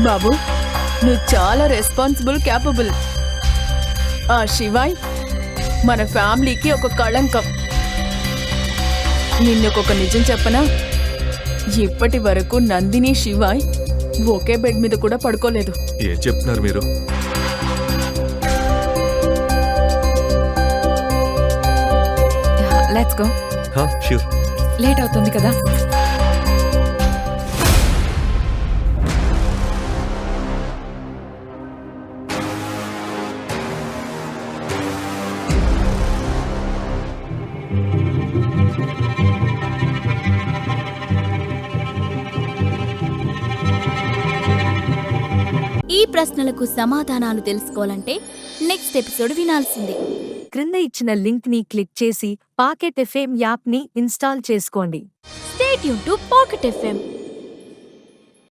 బాబు, నువ్వు చాలా responsible, capable. ఆ శివాయ్ మన ఫ్యామిలీకి ఒక కళంకం. నిన్నొక నిజం చెప్పనా? ఇప్పటి వరకు నందిని, శివాయ్ ఒకే బెడ్ మీద కూడా పడుకోలేదు. ఏం చెప్తున్నారు మీరు? Let's go. ష్యూర్. లేట్ అవుతుంది కదా. ఈ ప్రశ్నలకు సమాధానాలు తెలుసుకోవాలంటే నెక్స్ట్ ఎపిసోడ్ వినాల్సిందే. క్రింద ఇచ్చిన లింక్ ని క్లిక్ చేసి పాకెట్ ఎఫ్ఎం యాప్ ని ఇన్స్టాల్ చేసుకోండి. Stay tune to pocket FM.